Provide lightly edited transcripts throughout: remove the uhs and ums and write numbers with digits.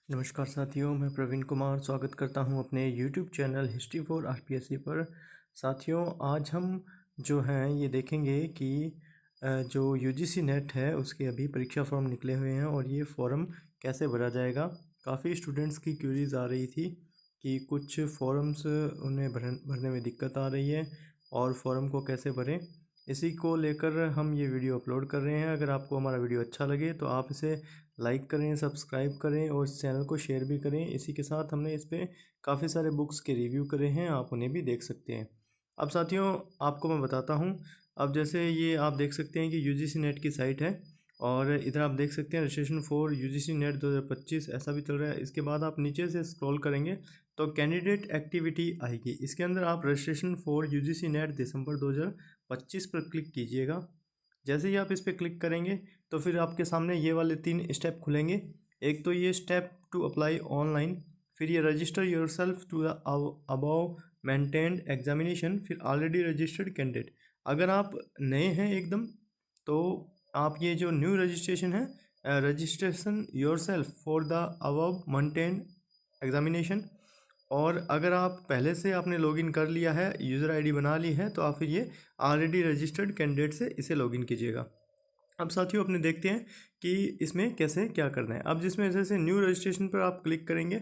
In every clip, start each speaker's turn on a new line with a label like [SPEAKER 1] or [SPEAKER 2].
[SPEAKER 1] नमस्कार साथियों, मैं प्रवीण कुमार स्वागत करता हूं अपने YouTube channel history for RPSC पर। साथियों, आज हम जो हैं ये देखेंगे कि जो यूजीसी नेट है उसके अभी परीक्षा फॉर्म निकले हुए हैं और ये फॉर्म कैसे भरा जाएगा। काफ़ी स्टूडेंट्स की क्यूरीज आ रही थी कि कुछ फॉर्म्स उन्हें भरने में दिक्कत आ रही है और फॉर्म को कैसे भरें। इसी को लेकर हम ये वीडियो अपलोड कर रहे हैं। अगर आपको हमारा वीडियो अच्छा लगे तो आप इसे लाइक करें, सब्सक्राइब करें और इस चैनल को शेयर भी करें। इसी के साथ हमने इस पर काफ़ी सारे बुक्स के रिव्यू करे हैं, आप उन्हें भी देख सकते हैं। अब साथियों, आपको मैं बताता हूं। अब जैसे ये आप देख सकते हैं कि यूजीसी नेट की साइट है और इधर आप देख सकते हैं रजिस्ट्रेशन फॉर यूजीसी नेट 2025 ऐसा भी चल रहा है। इसके बाद आप नीचे से स्क्रॉल करेंगे तो कैंडिडेट एक्टिविटी आएगी। इसके अंदर आप रजिस्ट्रेशन फॉर यूजीसी नेट दिसंबर 2025 पर क्लिक कीजिएगा। जैसे ही आप इस पर क्लिक करेंगे तो फिर आपके सामने ये वाले 3 स्टेप खुलेंगे। एक तो ये स्टेप टू अप्लाई ऑनलाइन, फिर ये register yourself to the above mentioned examination, फिर ऑलरेडी रजिस्टर्ड कैंडिडेट। अगर आप नए हैं एकदम तो आप ये जो न्यू रजिस्ट्रेशन है, registration yourself for the above mentioned examination, और अगर आप पहले से आपने लॉगिन कर लिया है, यूज़र आईडी बना ली है, तो आप फिर ये ऑलरेडी रजिस्टर्ड कैंडिडेट से इसे लॉगिन कीजिएगा। अब साथियों, अपने देखते हैं कि इसमें कैसे क्या करना है। अब जिसमें जैसे न्यू रजिस्ट्रेशन पर आप क्लिक करेंगे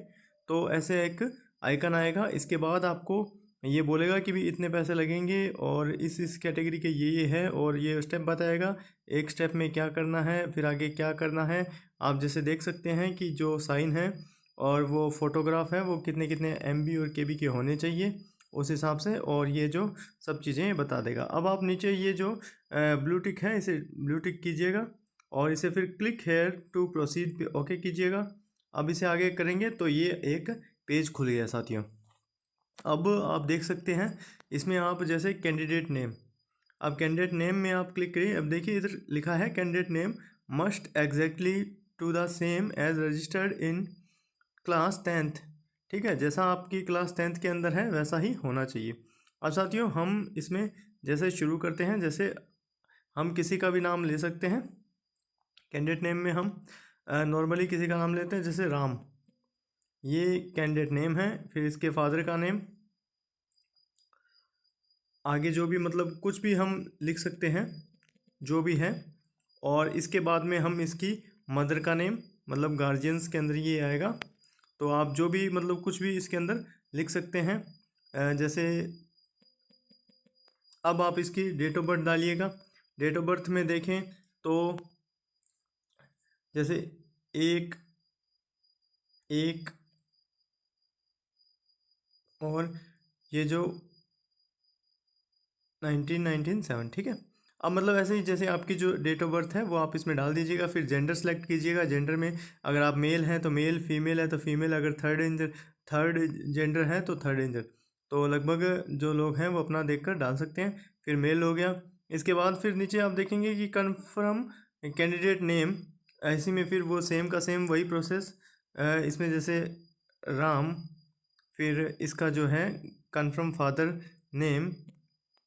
[SPEAKER 1] तो ऐसे एक आइकन आएगा। इसके बाद आपको ये बोलेगा कि भी इतने पैसे लगेंगे और इस कैटेगरी के ये है, और ये स्टेप बताएगा एक स्टेप में क्या करना है, फिर आगे क्या करना है। आप जैसे देख सकते हैं कि जो साइन है और वो फोटोग्राफ है वो कितने कितने MB और KB के होने चाहिए उस हिसाब से, और ये जो सब चीज़ें बता देगा। अब आप नीचे ये जो ब्लू टिक है इसे ब्लू टिक कीजिएगा और इसे फिर क्लिक हेयर टू प्रोसीड पे ओके कीजिएगा। अब इसे आगे करेंगे तो ये एक पेज खुल गया साथियों। अब आप देख सकते हैं इसमें आप जैसे कैंडिडेट नेम, अब कैंडिडेट नेम में आप क्लिक करिए। अब देखिए इधर लिखा है candidate name must exactly to the same as registered in class 10th। ठीक है, जैसा आपकी क्लास 10th के अंदर है वैसा ही होना चाहिए। अब साथियों, हम इसमें जैसे शुरू करते हैं, जैसे हम किसी का भी नाम ले सकते हैं। कैंडिडेट नेम में हम नॉर्मली किसी का नाम लेते हैं, जैसे राम, ये कैंडिडेट नेम है। फिर इसके फादर का नेम, आगे जो भी मतलब कुछ भी हम लिख सकते हैं जो भी है। और इसके बाद में हम इसकी मदर का नेम, मतलब गार्जियंस के अंदर ये आएगा। तो आप जो भी मतलब कुछ भी इसके अंदर लिख सकते हैं। जैसे अब आप इसकी डेट ऑफ बर्थ डालिएगा। डेट ऑफ बर्थ में देखें तो जैसे 1/1 और ये जो 1997, ठीक है। अब मतलब ऐसे ही जैसे आपकी जो डेट ऑफ बर्थ है वो आप इसमें डाल दीजिएगा। फिर जेंडर सेलेक्ट कीजिएगा। जेंडर में अगर आप मेल हैं तो मेल, फीमेल है तो फीमेल, अगर थर्ड जेंडर है तो थर्ड जेंडर। तो लगभग जो लोग हैं वो अपना देखकर डाल सकते हैं। फिर मेल हो गया। इसके बाद फिर नीचे आप देखेंगे कि कन्फर्म कैंडिडेट नेम, ऐसे में फिर वो सेम का सेम वही प्रोसेस। इसमें जैसे राम, फिर इसका जो है कन्फर्म फादर नेम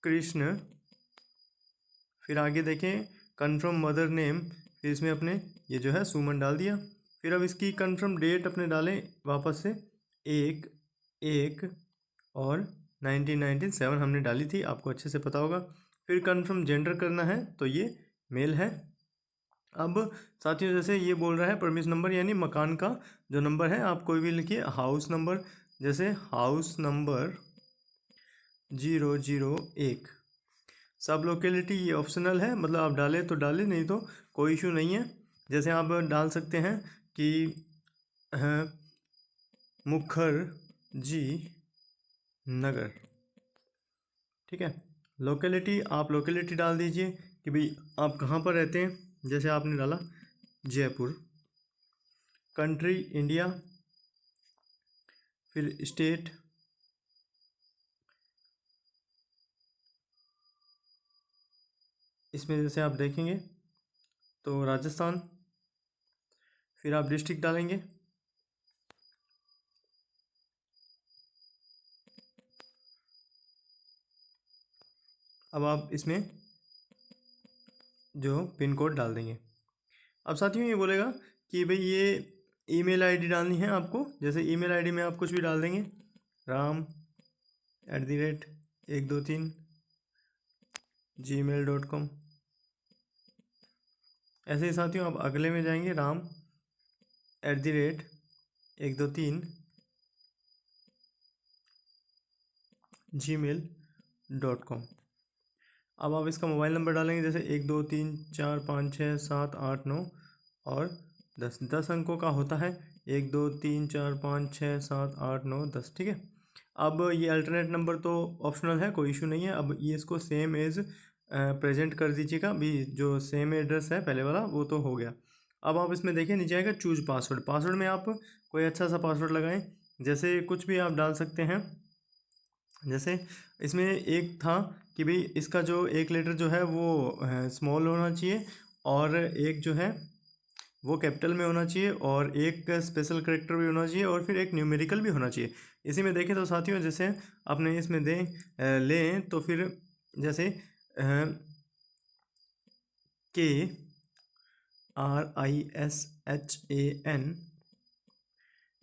[SPEAKER 1] कृष्ण, फिर आगे देखें कन्फर्म मदर नेम, फिर इसमें अपने ये जो है सुमन डाल दिया। फिर अब इसकी कन्फर्म डेट अपने डालें वापस से 1/1 और 1997 हमने डाली थी, आपको अच्छे से पता होगा। फिर कन्फर्म जेंडर करना है तो ये मेल है। अब साथियों, जैसे ये बोल रहा है परमिशन नंबर, यानी मकान का जो नंबर है आप कोई भी लिखिए। हाउस नंबर, जैसे हाउस नंबर 001। सब लोकेलिटी ये ऑप्शनल है, मतलब आप डालें तो डालें, नहीं तो कोई इशू नहीं है। जैसे आप डाल सकते हैं कि मुखर्जी नगर, ठीक है। लोकेलिटी, आप लोकेलिटी डाल दीजिए कि भाई आप कहाँ पर रहते हैं। जैसे आपने डाला जयपुर। कंट्री इंडिया, फिर स्टेट, इसमें जैसे आप देखेंगे तो राजस्थान। फिर आप डिस्ट्रिक्ट डालेंगे। अब आप इसमें जो पिन कोड डाल देंगे। अब साथियों ये बोलेगा कि भाई ये ईमेल आईडी डालनी है आपको। जैसे ईमेल आईडी में आप कुछ भी डाल देंगे, ram@123 gmail.com। ऐसे ही साथियों आप अगले में जाएंगे, ram@123 gmail.com। अब आप इसका मोबाइल नंबर डालेंगे, जैसे 12345678 9 और 10 अंकों का होता है, 12345678 9 10। ठीक है। अब ये अल्टरनेट नंबर तो ऑप्शनल है, कोई इशू नहीं है। अब ये इसको सेम एज प्रेजेंट कर दीजिएगा, अभी जो सेम एड्रेस है पहले वाला वो तो हो गया। अब आप इसमें देखिए नीचे आएगा चूज पासवर्ड। पासवर्ड में आप कोई अच्छा सा पासवर्ड लगाएं, जैसे कुछ भी आप डाल सकते हैं। जैसे इसमें एक था कि भाई इसका जो एक लेटर जो है वो स्मॉल होना चाहिए, और एक जो है वो कैपिटल में होना चाहिए, और एक स्पेशल करेक्टर भी होना चाहिए, और फिर एक न्यूमेरिकल भी होना चाहिए। इसी में देखें तो साथियों, जैसे आपने इसमें लें तो फिर जैसे KRISHAN,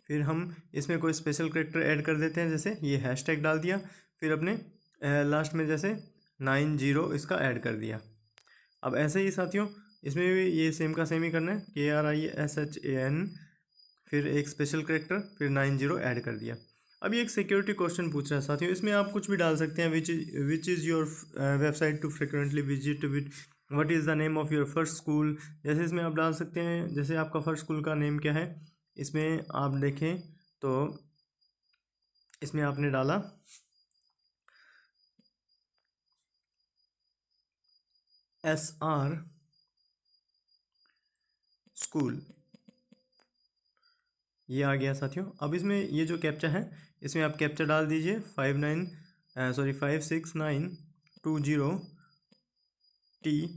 [SPEAKER 1] फिर हम इसमें कोई स्पेशल करेक्टर ऐड कर देते हैं, जैसे ये हैशटैग डाल दिया, फिर अपने लास्ट में जैसे 90 इसका ऐड कर दिया। अब ऐसे ही साथियों इसमें भी ये सेम का सेम ही करना है, KRISHAN, फिर एक स्पेशल करेक्टर, फिर 90 ऐड कर दिया। अब ये एक सिक्योरिटी क्वेश्चन पूछ रहा है साथियों, इसमें आप कुछ भी डाल सकते हैं। Which is your website to frequently visit, what is the name of your first school. जैसे इसमें आप डाल सकते हैं, जैसे आपका फर्स्ट स्कूल का नेम क्या है। इसमें आप देखें तो इसमें आपने डाला SR स्कूल, ये आ गया साथियों। अब इसमें ये जो कैप्चा है इसमें आप कैप्चा डाल दीजिए 569220T,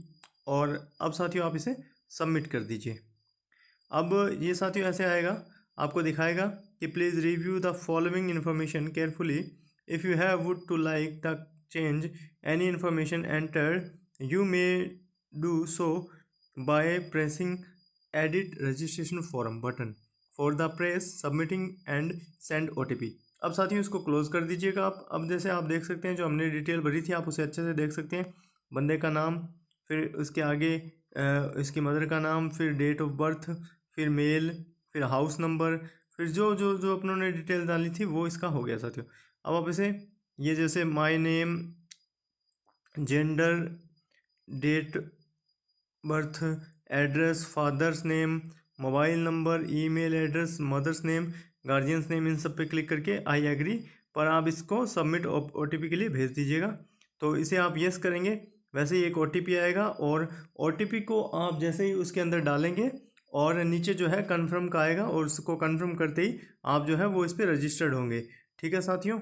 [SPEAKER 1] और अब साथियों आप इसे सबमिट कर दीजिए। अब ये साथियों ऐसे आएगा, आपको दिखाएगा कि please review the following information carefully, if you have would to like the change any information entered you may do so by pressing edit registration form button for the press submitting and send OTP। अब साथियों इसको close कर दीजिएगा आप। अब जैसे आप देख सकते हैं जो हमने डिटेल भरी थी आप उसे अच्छे से देख सकते हैं, बंदे का नाम, फिर उसके आगे इसकी मदर का नाम, फिर डेट ऑफ बर्थ, फिर मेल, फिर हाउस नंबर, फिर जो जो जो अपनों ने डिटेल डाली थी वो इसका हो गया साथियों। अब आप इसे ये जैसे my name, gender, date birth, address, father's name, mobile number, email address, mother's name, guardian's name, इन सब पे क्लिक करके आई एग्री पर आप इसको सबमिट OTP के लिए भेज दीजिएगा। तो इसे आप यस करेंगे, वैसे ही एक OTP आएगा, और OTP को आप जैसे ही उसके अंदर डालेंगे और नीचे जो है कन्फर्म का आएगा, और उसको कन्फर्म करते ही आप जो है वो इस पर रजिस्टर्ड होंगे। ठीक है साथियों।